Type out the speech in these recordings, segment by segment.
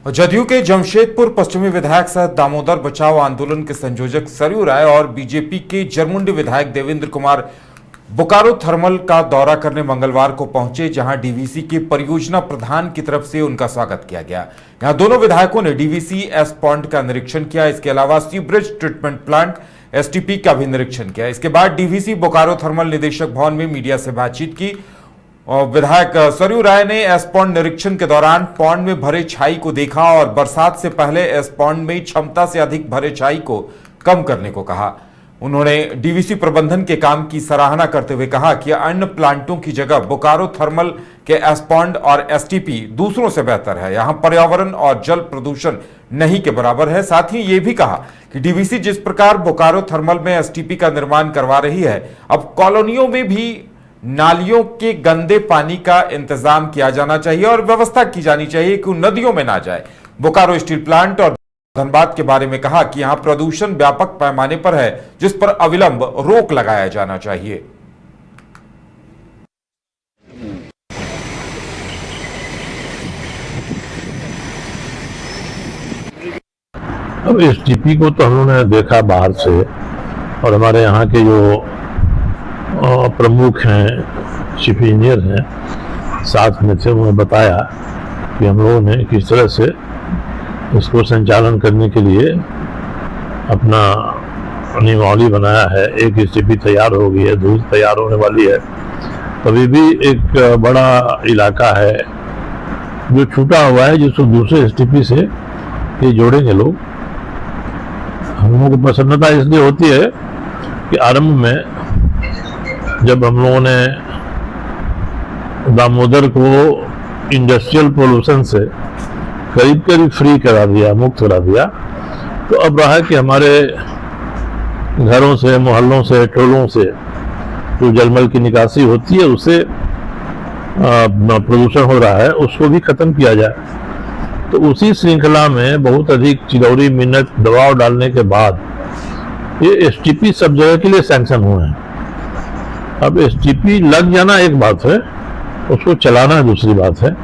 जदयू के जमशेदपुर पश्चिमी विधायक सह दामोदर बचाओ आंदोलन के संयोजक सरयू राय और बीजेपी के जरमुंडी विधायक देवेंद्र कुमार बोकारो थर्मल का दौरा करने मंगलवार को पहुंचे, जहां डीवीसी के परियोजना प्रधान की तरफ से उनका स्वागत किया गया। यहां दोनों विधायकों ने डीवीसी एस पॉइंट का निरीक्षण किया। इसके अलावा सीवरेज ट्रीटमेंट प्लांट एसटीपी का भी निरीक्षण किया। इसके बाद डीवीसी बोकारो थर्मल निदेशक भवन में मीडिया से बातचीत की। विधायक सरयू राय ने एस पॉन्ड निरीक्षण के दौरान पॉन्ड में भरे छाई को देखा और बरसात से पहले एस पॉन्ड में क्षमता से अधिक भरे छाई को कम करने को कहा। उन्होंने डीवीसी प्रबंधन के काम की सराहना करते हुए कहा कि अन्य प्लांटों की जगह बोकारो थर्मल के एस पॉन्ड और एसटीपी दूसरों से बेहतर है। यहां पर्यावरण और जल प्रदूषण नहीं के बराबर है। साथ ही यह भी कहा कि डीवीसी जिस प्रकार बोकारो थर्मल में एसटीपी का निर्माण करवा रही है, अब कॉलोनियों में भी नालियों के गंदे पानी का इंतजाम किया जाना चाहिए और व्यवस्था की जानी चाहिए कि नदियों में ना जाए। बोकारो स्टील प्लांट और धनबाद के बारे में कहा कि यहां प्रदूषण व्यापक पैमाने पर है, जिस पर अविलंब रोक लगाया जाना चाहिए। अब एसटीपी को तो हम लोगों ने देखा बाहर से, और हमारे यहाँ के जो प्रमुख हैं, चीफ इंजीनियर हैं, साथ में थे, उन्होंने बताया कि हम लोगों ने किस तरह से इसको संचालन करने के लिए अपना नियमावली बनाया है। एक एसटीपी तैयार हो गई है, दूसरी तैयार होने वाली है। अभी भी एक बड़ा इलाका है जो छूटा हुआ है, जिसको दूसरे एसटीपी से ये जोड़ेंगे लोग। हम लोगों को प्रसन्नता इसलिए होती है कि आरंभ में जब हम लोगों ने दामोदर को इंडस्ट्रियल पोल्यूशन से करीब करीब फ्री करा दिया, मुक्त करा दिया, तो अब रहा है कि हमारे घरों से, मोहल्लों से, टोलों से जो जलमल की निकासी होती है, उससे प्रदूषण हो रहा है, उसको भी खत्म किया जाए। तो उसी श्रृंखला में बहुत अधिक चिरौरी मिनट दबाव डालने के बाद ये एसटीपी सब जगह के लिए सैंक्शन हुए हैं। अब एसटीपी लग जाना एक बात है, उसको चलाना दूसरी बात है।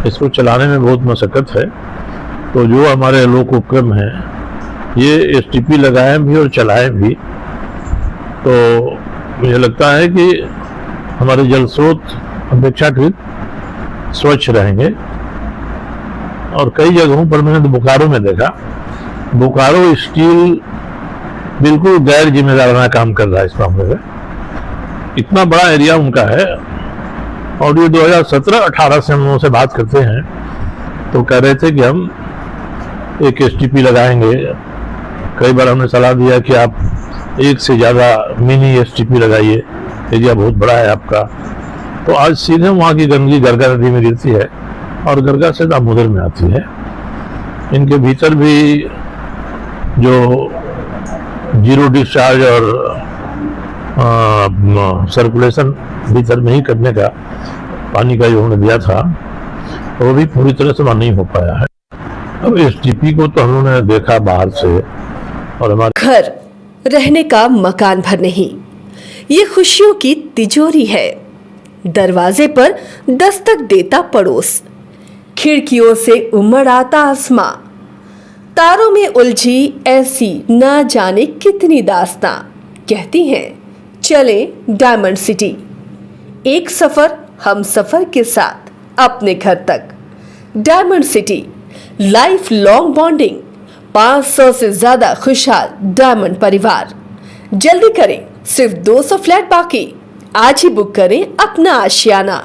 इसको चलाने में बहुत मशक्कत है। तो जो हमारे लोक उपक्रम हैं, ये एसटीपी लगाएं भी और चलाएं भी, तो मुझे लगता है कि हमारे जल स्रोत अपेक्षाकृत स्वच्छ रहेंगे। और कई जगहों पर मैंने तो बोकारो में देखा, बोकारो स्टील बिल्कुल गैर जिम्मेदाराना काम कर रहा है इस मामले में। इतना बड़ा एरिया उनका है, और ये 2017-18 से हम लोगों से बात करते हैं, तो कह रहे थे कि हम एक एसटीपी लगाएंगे। कई बार हमने सलाह दिया कि आप एक से ज़्यादा मिनी एसटीपी लगाइए, एरिया बहुत बड़ा है आपका। तो आज सीधे वहाँ की गंदगी गरगा नदी में गिरती है और गरगा से दामोदर में आती है। इनके भीतर भी जो जीरो डिस्चार्ज और सर्कुलेशन भीतर में ही करने का पानी का जो उन्होंने दिया था, वो भी पूरी तरह से नहीं हो पाया है। अब एसटीपी को तो हम लोगों ने देखा बाहर से, और हमारे घर रहने का मकान भर नहीं, ये खुशियों की तिजोरी है। दरवाजे पर दस्तक देता पड़ोस, खिड़कियों से उमड़ आता आसमां, तारों में उलझी ऐसी ना जाने कितनी दास्तां। कहती हैं चले डायमंड सिटी, एक सफर हम सफर के साथ अपने घर तक। Diamond city, life long bonding, 500 से ज्यादा खुशहाल डायमंड परिवार। जल्दी करें, सिर्फ 200 फ्लैट बाकी। आज ही बुक करें अपना आशियाना।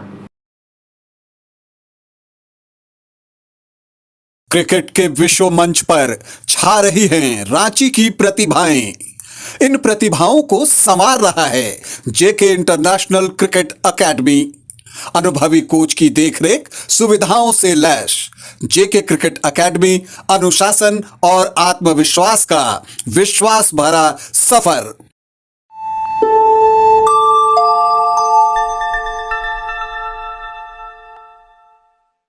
क्रिकेट के विश्व मंच पर छा रही हैं रांची की प्रतिभाएं। इन प्रतिभाओं को संवार रहा है जेके इंटरनेशनल क्रिकेट एकेडमी। अनुभवी कोच की देखरेख, सुविधाओं से लैस जेके क्रिकेट एकेडमी अनुशासन और आत्मविश्वास का विश्वास भरा सफर।